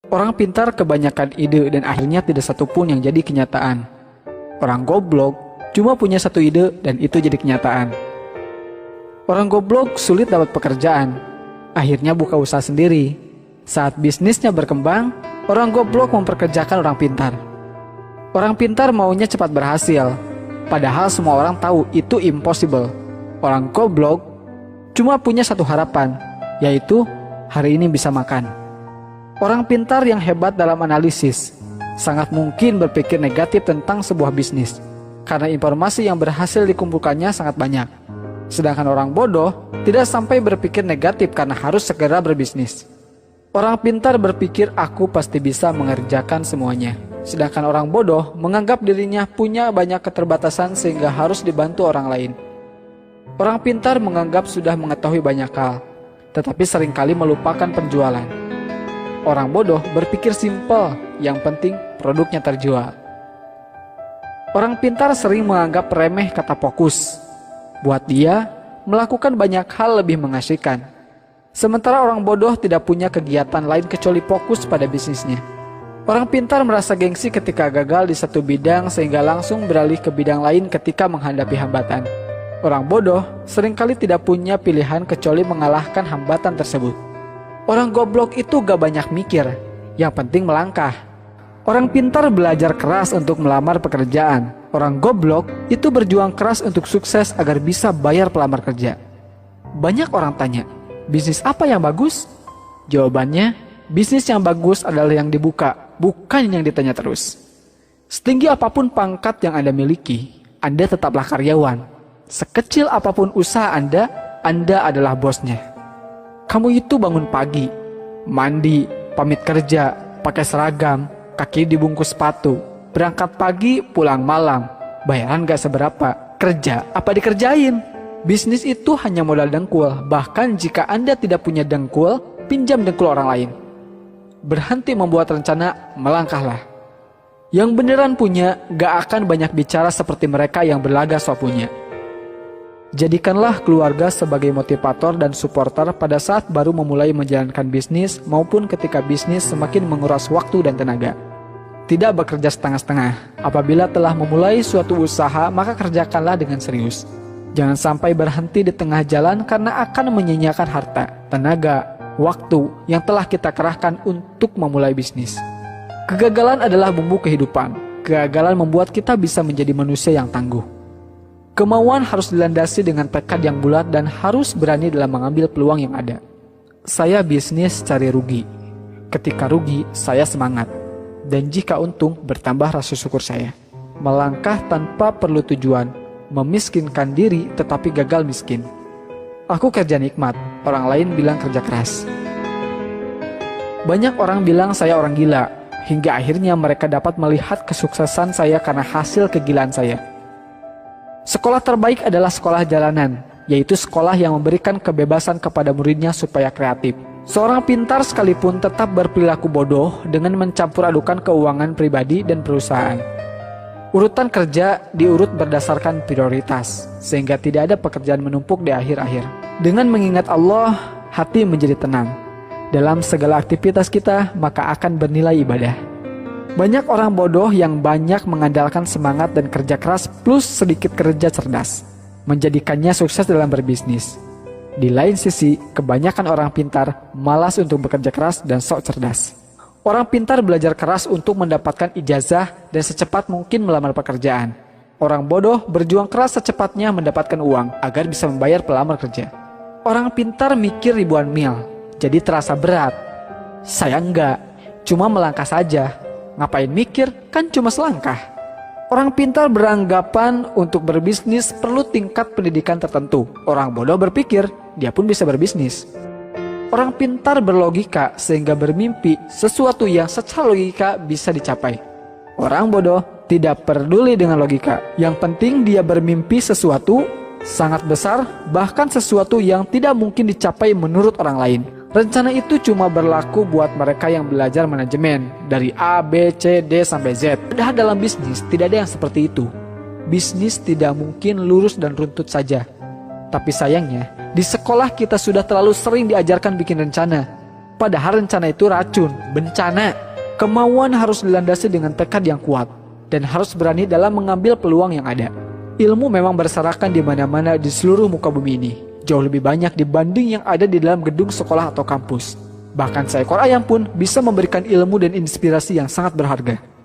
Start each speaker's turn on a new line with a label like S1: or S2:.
S1: Orang pintar kebanyakan ide dan akhirnya tidak satupun yang jadi kenyataan. Orang goblok cuma punya satu ide dan itu jadi kenyataan. Orang goblok sulit dapat pekerjaan, akhirnya buka usaha sendiri. Saat bisnisnya berkembang, orang goblok memperkerjakan orang pintar. Orang pintar maunya cepat berhasil, padahal semua orang tahu itu impossible. Orang goblok cuma punya satu harapan, yaitu hari ini bisa makan. Orang pintar yang hebat dalam analisis sangat mungkin berpikir negatif tentang sebuah bisnis, karena informasi yang berhasil dikumpulkannya sangat banyak. Sedangkan orang bodoh tidak sampai berpikir negatif karena harus segera berbisnis. Orang pintar berpikir aku pasti bisa mengerjakan semuanya. Sedangkan orang bodoh menganggap dirinya punya banyak keterbatasan sehingga harus dibantu orang lain. Orang pintar menganggap sudah mengetahui banyak hal, tetapi seringkali melupakan penjualan. Orang bodoh berpikir simpel, yang penting produknya terjual. Orang pintar sering menganggap remeh kata fokus. Buat dia, melakukan banyak hal lebih mengasihkan. Sementara orang bodoh tidak punya kegiatan lain kecuali fokus pada bisnisnya. Orang pintar merasa gengsi ketika gagal di satu bidang sehingga langsung beralih ke bidang lain ketika menghadapi hambatan. Orang bodoh seringkali tidak punya pilihan kecuali mengalahkan hambatan tersebut. Orang goblok itu gak banyak mikir, yang penting melangkah. Orang pintar belajar keras untuk melamar pekerjaan. Orang goblok itu berjuang keras untuk sukses agar bisa bayar pelamar kerja. Banyak orang tanya, bisnis apa yang bagus? Jawabannya, bisnis yang bagus adalah yang dibuka, bukan yang ditanya terus. Setinggi apapun pangkat yang Anda miliki, Anda tetaplah karyawan. Sekecil apapun usaha Anda adalah bosnya. Kamu itu bangun pagi, mandi, pamit kerja, pakai seragam, kaki dibungkus sepatu, berangkat pagi, pulang malam, bayaran gak seberapa, kerja apa dikerjain? Bisnis itu hanya modal dengkul, bahkan jika Anda tidak punya dengkul, pinjam dengkul orang lain. Berhenti membuat rencana, melangkahlah. Yang beneran punya gak akan banyak bicara seperti mereka yang berlagak so punya. Jadikanlah keluarga sebagai motivator dan supporter pada saat baru memulai menjalankan bisnis maupun ketika bisnis semakin menguras waktu dan tenaga. Tidak bekerja setengah-setengah. Apabila telah memulai suatu usaha, maka kerjakanlah dengan serius. Jangan sampai berhenti di tengah jalan karena akan menyia-nyiakan harta, tenaga, waktu yang telah kita kerahkan untuk memulai bisnis. Kegagalan adalah bumbu kehidupan. Kegagalan membuat kita bisa menjadi manusia yang tangguh. Kemauan harus dilandasi dengan tekad yang bulat dan harus berani dalam mengambil peluang yang ada. Saya bisnis cari rugi. Ketika rugi, saya semangat. Dan jika untung, bertambah rasa syukur saya. Melangkah tanpa perlu tujuan, memiskinkan diri tetapi gagal miskin. Aku kerja nikmat, orang lain bilang kerja keras. Banyak orang bilang saya orang gila, hingga akhirnya mereka dapat melihat kesuksesan saya karena hasil kegilaan saya. Sekolah terbaik adalah sekolah jalanan, yaitu sekolah yang memberikan kebebasan kepada muridnya supaya kreatif. Seorang pintar sekalipun tetap berperilaku bodoh dengan mencampur adukan keuangan pribadi dan perusahaan. Urutan kerja diurut berdasarkan prioritas, sehingga tidak ada pekerjaan menumpuk di akhir-akhir. Dengan mengingat Allah, hati menjadi tenang. Dalam segala aktivitas kita, maka akan bernilai ibadah. Banyak orang bodoh yang banyak mengandalkan semangat dan kerja keras plus sedikit kerja cerdas, menjadikannya sukses dalam berbisnis. Di lain sisi, kebanyakan orang pintar malas untuk bekerja keras dan sok cerdas. Orang pintar belajar keras untuk mendapatkan ijazah dan secepat mungkin melamar pekerjaan. Orang bodoh berjuang keras secepatnya mendapatkan uang agar bisa membayar pelamar kerja. Orang pintar mikir ribuan mil, jadi terasa berat. Saya enggak, cuma melangkah saja. Ngapain mikir, kan cuma selangkah. Orang pintar beranggapan untuk berbisnis perlu tingkat pendidikan tertentu. Orang bodoh berpikir, dia pun bisa berbisnis. Orang pintar berlogika sehingga bermimpi sesuatu yang secara logika bisa dicapai. Orang bodoh tidak peduli dengan logika. Yang penting dia bermimpi sesuatu sangat besar, bahkan sesuatu yang tidak mungkin dicapai menurut orang lain. Rencana itu cuma berlaku buat mereka yang belajar manajemen dari A, B, C, D, sampai Z. Padahal dalam bisnis tidak ada yang seperti itu. Bisnis tidak mungkin lurus dan runtut saja. Tapi sayangnya, di sekolah kita sudah terlalu sering diajarkan bikin rencana. Padahal rencana itu racun, bencana. Kemauan harus dilandasi dengan tekad yang kuat dan harus berani dalam mengambil peluang yang ada. Ilmu memang berserakan di mana-mana di seluruh muka bumi ini. Jauh lebih banyak dibanding yang ada di dalam gedung sekolah atau kampus. Bahkan seekor ayam pun bisa memberikan ilmu dan inspirasi yang sangat berharga.